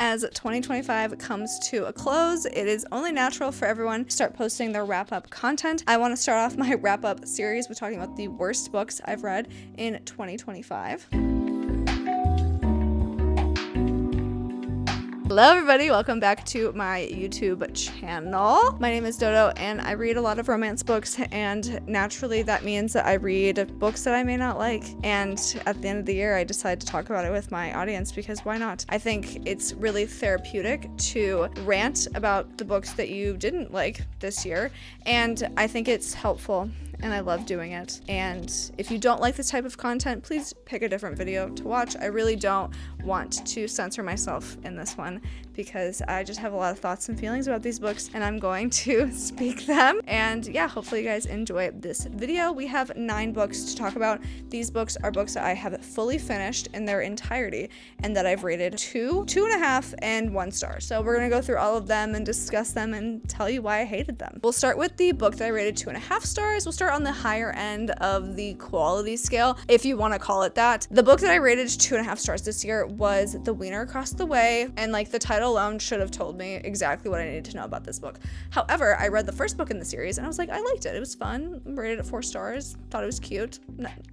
as 2025 comes to a close, it is only natural for everyone to start posting their wrap-up content. I want to start off my wrap-up series with talking about the worst books I've read in 2025. Hello everybody, welcome back to my YouTube channel. My name is Dodo and I read a lot of romance books, and naturally that means that I read books that I may not like, and at the end of the year I decided to talk about it with my audience because why not? I think it's really therapeutic to rant about the books that you didn't like this year, and I think it's helpful and I love doing it. And if you don't like this type of content, please pick a different video to watch. I really don't want to censor myself in this one because I just have a lot of thoughts and feelings about these books and I'm going to speak them. And yeah, hopefully you guys enjoy this video. We have 9 books to talk about. These books are books that I have fully finished in their entirety and that I've rated 2, 2.5, and 1 star. So we're gonna go through all of them and discuss them and tell you why I hated them. We'll start with the book that I rated 2.5 stars. We'll start on the higher end of the quality scale, if you want to call it that. The book that I rated 2.5 stars this year was The Weiner Across the Way, and like the title alone should have told me exactly what I needed to know about this book. However, I read the first book in the series and I was like, I liked it. It was fun. Rated it 4 stars. Thought it was cute.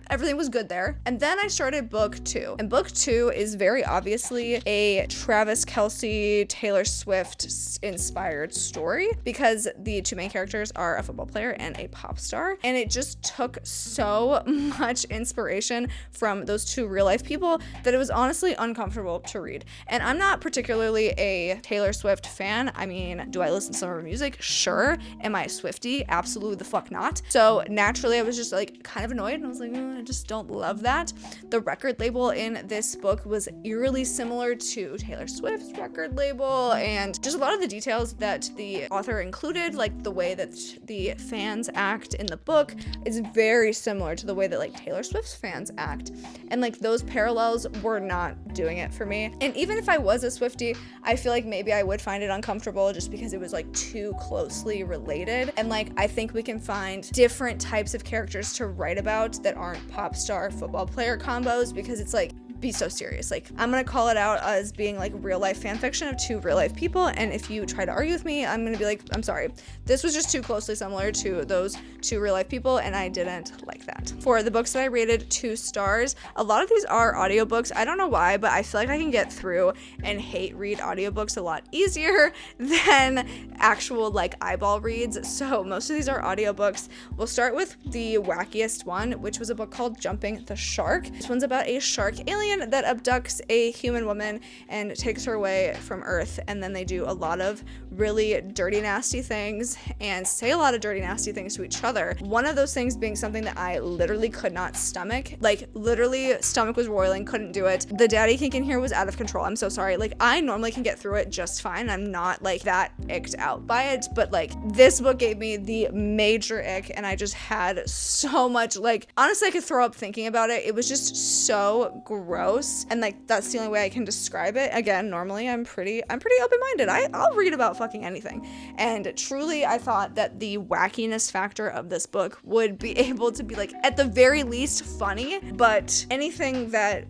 Everything was good there. And then I started book 2, and book 2 is very obviously a Travis Kelce, Taylor Swift inspired story because the 2 main characters are a football player and a pop star, and it just took so much inspiration from those 2 real life people that it was honestly uncomfortable to read. And I'm not particularly a Taylor Swift fan. I mean, do I listen to some of her music? Sure. Am I a Swiftie? Absolutely the fuck not. So naturally I was just like kind of annoyed and I was like, I just don't love that. The record label in this book was eerily similar to Taylor Swift's record label, and just a lot of the details that the author included, like the way that the fans act in the book is very similar to the way that like Taylor Swift's fans act, and like those parallels were not doing it for me. And even if I was a Swiftie, I feel like maybe I would find it uncomfortable just because it was like too closely related. And like I think we can find different types of characters to write about that aren't pop star football player combos, because it's like, be so serious. Like I'm gonna call it out as being like real life fan fiction of 2 real life people, and if you try to argue with me, I'm gonna be like, I'm sorry, this was just too closely similar to those 2 real life people and I didn't like that. For the books that I rated 2 stars, a lot of these are audiobooks. I don't know why, but I feel like I can get through and hate read audiobooks a lot easier than actual like eyeball reads, so most of these are audiobooks. We'll start with the wackiest one, which was a book called Jumping the Shark. This one's about a shark alien that abducts a human woman and takes her away from Earth, and then they do a lot of really dirty, nasty things and say a lot of dirty, nasty things to each other. One of those things being something that I literally could not stomach. Like literally stomach was roiling, couldn't do it. The daddy kink in here was out of control. I'm so sorry. Like I normally can get through it just fine. I'm not like that icked out by it, but like this book gave me the major ick, and I just had so much, like honestly I could throw up thinking about it. It was just so gross, and like that's the only way I can describe it. Again, normally I'm pretty open-minded. I'll read about fucking anything, and truly I thought that the wackiness factor of this book would be able to be like at the very least funny, but anything that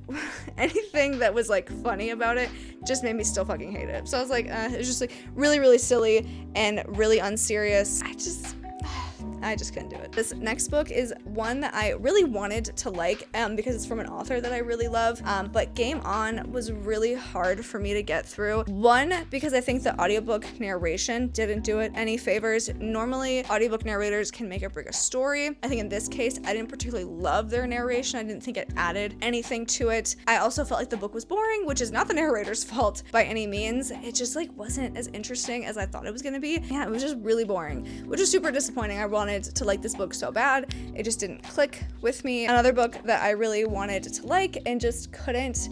was like funny about it just made me still fucking hate it. So I was like, it was just like really, really silly and really unserious. I just couldn't do it. This next book is one that I really wanted to like because it's from an author that I really love, but Game On was really hard for me to get through. One, because I think the audiobook narration didn't do it any favors. Normally, audiobook narrators can make or break a story. I think in this case, I didn't particularly love their narration. I didn't think it added anything to it. I also felt like the book was boring, which is not the narrator's fault by any means. It just like wasn't as interesting as I thought it was gonna be. Yeah, it was just really boring, which is super disappointing. I wanted to like this book so bad. It just didn't click with me. Another book that I really wanted to like and just couldn't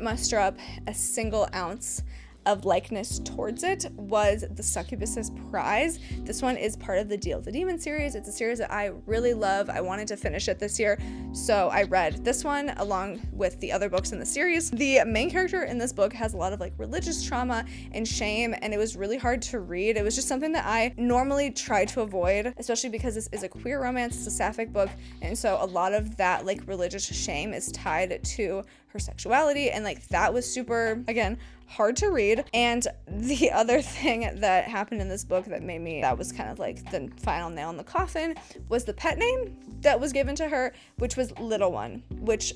muster up a single ounce of likeness towards it was The Succubus's Prize. This one is part of the Deal with the Demon series. It's a series that I really love. I wanted to finish it this year, so I read this one along with the other books in the series. The main character in this book has a lot of like religious trauma and shame, and it was really hard to read. It was just something that I normally try to avoid, especially because this is a queer romance, it's a sapphic book, and so a lot of that like religious shame is tied to her sexuality, and like that was super, again, hard to read. And the other thing that happened in this book that was kind of like the final nail in the coffin was the pet name that was given to her, which was Little One, which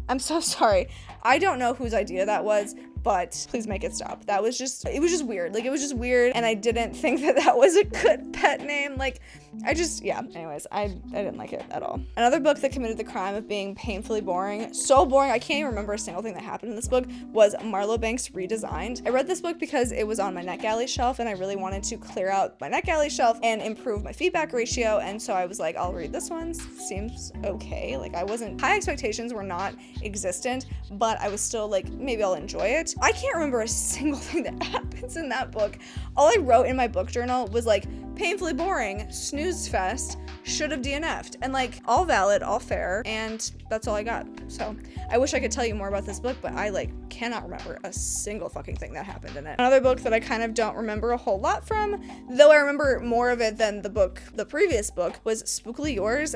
I'm so sorry. I don't know whose idea that was, but please make it stop. It was just weird. Like, it was just weird, and I didn't think that was a good pet name. Like, anyways, I didn't like it at all. Another book that committed the crime of being painfully boring, so boring, I can't even remember a single thing that happened in this book, was Marlow Redesigned. I read this book because it was on my NetGalley shelf, and I really wanted to clear out my NetGalley shelf and improve my feedback ratio, and so I was like, I'll read this one. Seems okay. Like, high expectations were not existent, but I was still like, maybe I'll enjoy it. I can't remember a single thing that happens in that book. All I wrote in my book journal was like, painfully boring, snooze fest, should have DNF'd, and like, all valid, all fair, and that's all I got. So I wish I could tell you more about this book, but I like cannot remember a single fucking thing that happened in it. Another book that I kind of don't remember a whole lot from, though I remember more of it than the previous book, was Spookily Yours.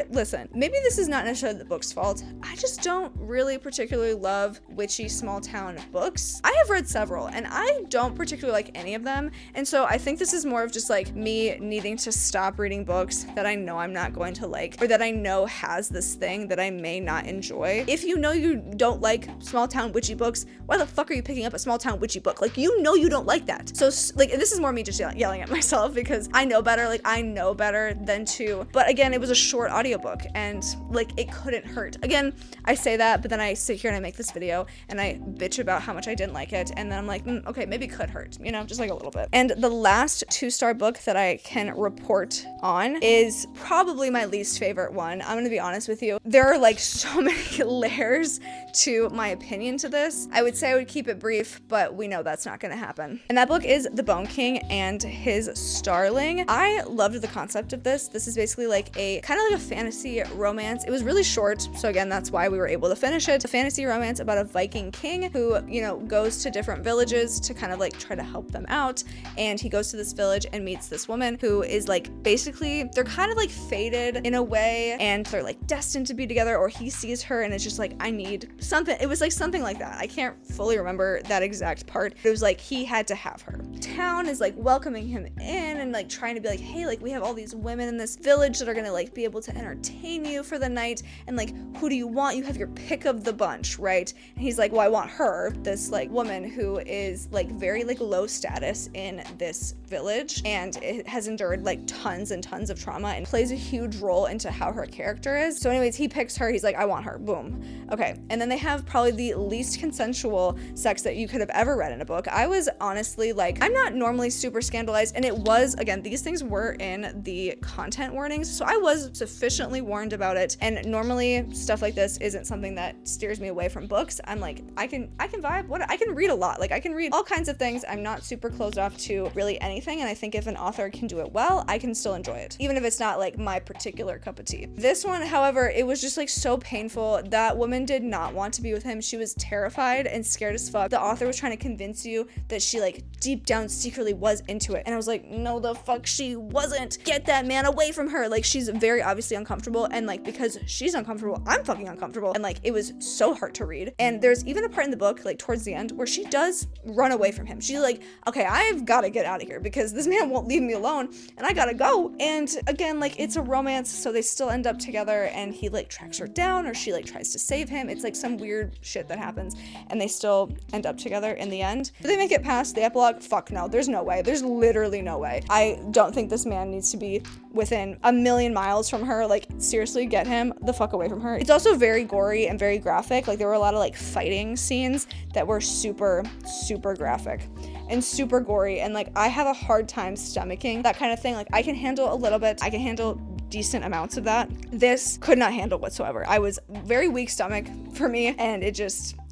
Listen, maybe this is not necessarily the book's fault. I just don't really particularly love witchy small town books. I have read several, and I don't particularly like any of them, and so I think this is more of just like me needing to stop reading books that I know I'm not going to like, or that I know has this thing that I may not enjoy. If you know you don't like small town witchy books, why the fuck are you picking up a small town witchy book? Like, you know you don't like that. So like, this is more me just yelling at myself because I know better. Like, I know better than to, but again, it was a short audiobook, and like, it couldn't hurt. Again, I say that, but then I sit here and I make this video and I bitch about how much I didn't like it, and then I'm like, okay, maybe it could hurt, you know, just like a little bit. And the last 2-star book that I can report on is probably my least favorite one. I'm gonna be honest with you. There are like so many layers to my opinion to this. I would say I would keep it brief, but we know that's not gonna happen. And that book is The Bone King and His Starling. I loved the concept of this. This is basically like a kind of like a fantasy romance. It was really short, so again, that's why we were able to finish it. A fantasy romance about a Viking king who, you know, goes to different villages to kind of like try to help them out. And he goes to this village and meets this woman who is like, basically, they're kind of like fated in a way, and they're like destined to be together, or he sees her and it's just like, I need something. It was like something like that. I can't fully remember that exact part. It was like, he had to have her. Town is like welcoming him in and like trying to be like, hey, like, we have all these women in this village that are gonna like be able to entertain you for the night, and like, who do you want? You have your pick of the bunch, right? And he's like, well, I want her, this like woman who is like very like low status in this village, and it has endured like tons and tons of trauma and plays a huge role into how her character is. So anyways, he picks her. He's like, I want her. Boom. Okay. And then they have probably the least consensual sex that you could have ever read in a book. I was honestly like, I'm not normally super scandalized, and it was, again, these things were in the content warnings, so I was sufficiently warned about it. And normally stuff like this isn't something that steers me away from books. I'm like, I can vibe. I can read a lot. Like, I can read all kinds of things. I'm not super closed off to really anything, and I think if an author can do it well, I can still enjoy it, even if it's not like my particular cup of tea. This one, however, it was just like so painful. That woman did not want to be with him. She was terrified and scared as fuck. The author was trying to convince you that she like deep down secretly was into it, and I was like, no the fuck she wasn't. Get that man away from her. Like, she's very obviously uncomfortable, and like, because she's uncomfortable, I'm fucking uncomfortable, and like, it was so hard to read. And there's even a part in the book, like towards the end, where she does run away from him. She's like, okay, I've got to get out of here because this man won't leave me alone, and I gotta go. And again, like, it's a romance, so they still end up together, and he like tracks her down, or she like tries to save him. It's like some weird shit that happens, and they still end up together in the end. Do they make it past the epilogue? Fuck no. There's no way. There's literally no way. I don't think this man needs to be within a million miles from her. Like, seriously, get him the fuck away from her. It's also very gory and very graphic. Like, there were a lot of like fighting scenes that were super, super graphic and super gory, and like, I have a hard time stomaching that kind of thing. Like, I can handle a little bit. I can handle decent amounts of that. This could not handle whatsoever. I was very weak stomach for me, and it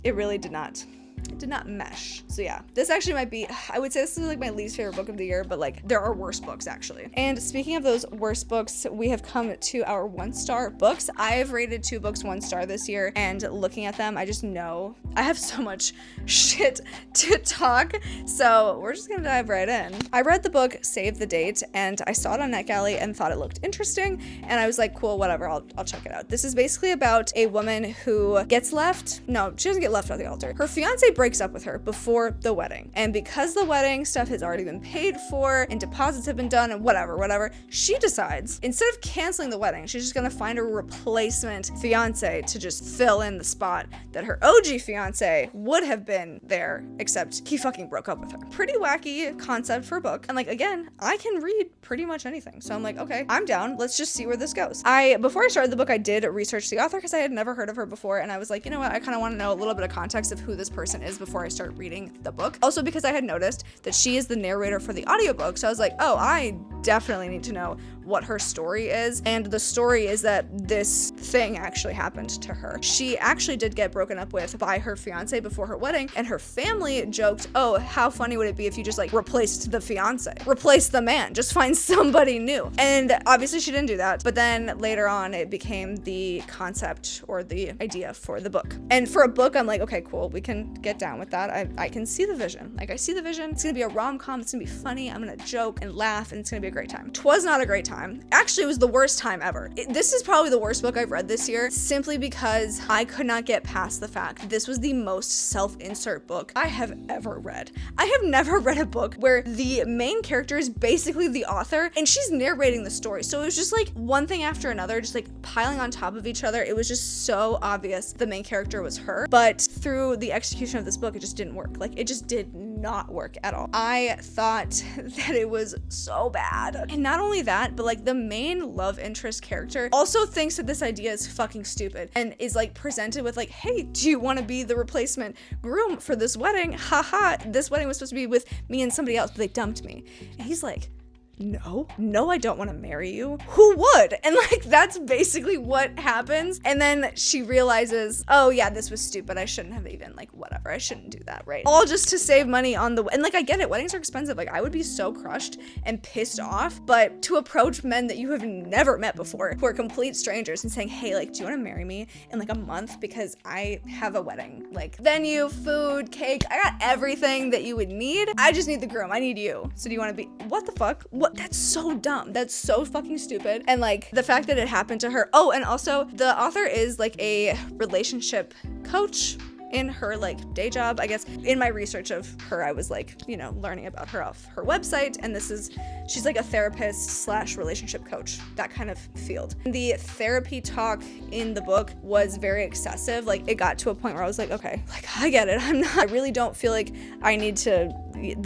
really did not it did not mesh. So yeah, this actually might be, I would say this is like my least favorite book of the year, but like there are worse books actually. And speaking of those worst books, we have come to our 1-star books. I've rated 2 books 1 star this year, and looking at them, I just know I have so much shit to talk. So we're just gonna dive right in. I read the book Save the Date, and I saw it on NetGalley and thought it looked interesting, and I was like, cool, whatever, I'll check it out. This is basically about a woman who gets left. No, she doesn't get left at the altar. Her fiance breaks up with her before the wedding, and because the wedding stuff has already been paid for and deposits have been done and whatever, she decides instead of canceling the wedding, she's just gonna find a replacement fiance to just fill in the spot that her OG fiance would have been there, except he fucking broke up with her. Pretty wacky concept for a book, and like, again, I can read pretty much anything, so I'm like, okay, I'm down, let's just see where this goes. Before I started the book, I did research the author because I had never heard of her before, and I was like, you know what, I kind of want to know a little bit of context of who this person is before I start reading the book. Also because I had noticed that she is the narrator for the audiobook, so I was like, oh, I definitely need to know what her story is, and the story is that this thing actually happened to her. She actually did get broken up with by her fiance before her wedding, and her family joked, oh, how funny would it be if you just like replaced the fiance, replace the man, just find somebody new. And obviously she didn't do that, but then later on it became the concept or the idea for the book. And for a book, I'm like, okay, cool, we can get down with that. I can see the vision. Like, I see the vision. It's gonna be a rom-com, it's gonna be funny, I'm gonna joke and laugh, and it's gonna be a great time. 'Twas not a great time. Actually, it was the worst time ever. This is probably the worst book I've read this year, simply because I could not get past the fact this was the most self-insert book I have ever read. I have never read a book where the main character is basically the author and she's narrating the story. So it was just like one thing after another, just like piling on top of each other. It was just so obvious the main character was her. But through the execution of this book, it just didn't work. Like, it just did not work at all. I thought that it was so bad. And not only that, but like the main love interest character also thinks that this idea is fucking stupid and is like presented with like, hey, do you want to be the replacement groom for this wedding? Haha, this wedding was supposed to be with me and somebody else, but they dumped me. And he's like, no, I don't want to marry you. Who would? And like, that's basically what happens. And then she realizes, oh yeah, this was stupid. I shouldn't have even, like, whatever. I shouldn't do that, right? All just to save money on the, and like, I get it. Weddings are expensive. Like, I would be so crushed and pissed off, but to approach men that you have never met before, who are complete strangers, and saying, hey, like, do you want to marry me in like a month? Because I have a wedding, like venue, food, cake. I got everything that you would need. I just need the groom. I need you. So do you want to be, what the fuck? What? That's so dumb. That's so fucking stupid. And like the fact that it happened to her. Oh, and also the author is like a relationship coach in her like day job, I guess. In my research of her, I was like, you know, learning about her off her website, and she's like a therapist slash relationship coach, that kind of field. The therapy talk in the book was very excessive. Like, it got to a point where I was like, okay, like, I get it. I really don't feel like I need to, it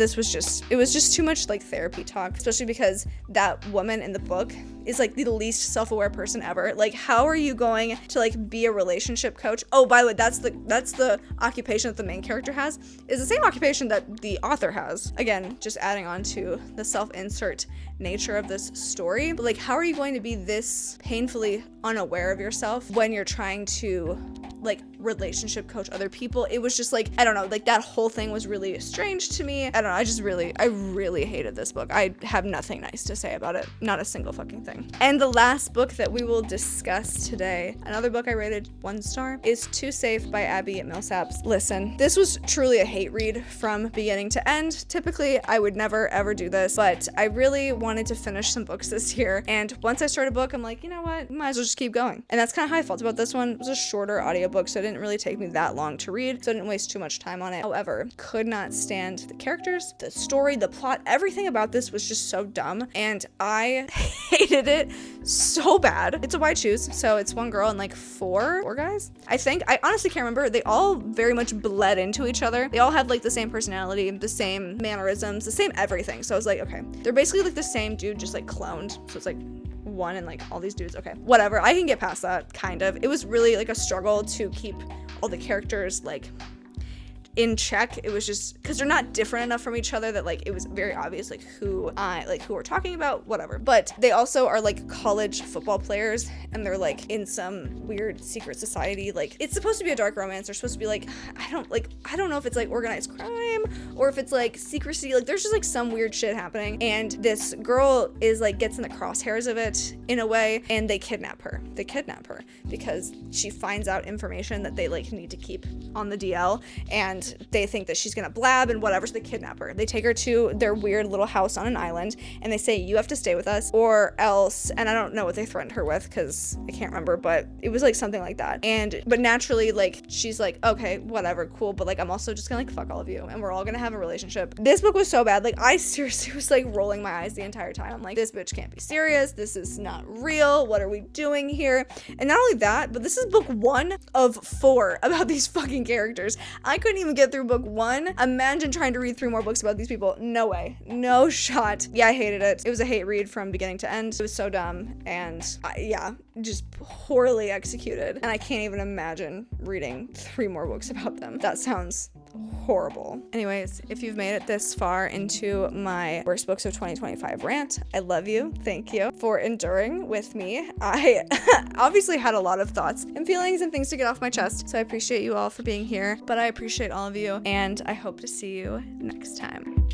was just too much like therapy talk, especially because that woman in the book is like the least self-aware person ever. Like, how are you going to like be a relationship coach? Oh, by the way, that's the occupation that the main character has, is the same occupation that the author has. Again, just adding on to the self-insert nature of this story. But like, how are you going to be this painfully unaware of yourself when you're trying to like relationship coach other people? It was just like, I don't know, like that whole thing was really strange to me. I don't know, I really hated this book. I have nothing nice to say about it. Not a single fucking thing. And the last book that we will discuss today, another book I rated 1 star, is Too Safe by Abby Milsaps. Listen, this was truly a hate read from beginning to end. Typically, I would never ever do this, but I really wanted to finish some books this year. And once I start a book, I'm like, you know what? Might as well just keep going. And that's kind of how I felt about this one. It was a shorter audiobook, so it didn't really take me that long to read, so I didn't waste too much time on it. However, could not stand the characters, the story, the plot, everything about this was just so dumb, and I hated it so bad. It's a wide choose, so it's 1 girl and like 4 guys, I think. I honestly can't remember. They all very much bled into each other. They all had like the same personality, the same mannerisms, the same everything. So I was like, okay, they're basically like the same dude, just like cloned. So it's like one and like all these dudes. Okay, whatever, I can get past that, kind of. It was really like a struggle to keep all the characters like in check. It was just because they're not different enough from each other that like it was very obvious like who we're talking about, whatever. But they also are like college football players, and they're like in some weird secret society. Like it's supposed to be a dark romance. They're supposed to be like I don't know if it's like organized crime or if it's like secrecy. Like there's just like some weird shit happening, and this girl is like gets in the crosshairs of it in a way, and they kidnap her because she finds out information that they like need to keep on the DL, and they think that she's gonna blab and whatever, so they kidnap her. They take her to their weird little house on an island, and they say, you have to stay with us or else, and I don't know what they threatened her with because I can't remember, but it was like something like that. But naturally, like she's like, okay, whatever, cool, but like I'm also just gonna like fuck all of you and we're all gonna have a relationship. This book was so bad. Like I seriously was like rolling my eyes the entire time. I'm like, this bitch can't be serious. This is not real. What are we doing here? And not only that, but this is book 1 of 4 about these fucking characters. I couldn't even get through book 1. Imagine trying to read 3 more books about these people. No way. No shot. Yeah, I hated it. It was a hate read from beginning to end. It was so dumb and just poorly executed. And I can't even imagine reading 3 more books about them. That sounds horrible. Anyways, if you've made it this far into my worst books of 2025 rant, I love you. Thank you for enduring with me. I obviously had a lot of thoughts and feelings and things to get off my chest, so I appreciate you all for being here, but I appreciate all of you, and I hope to see you next time.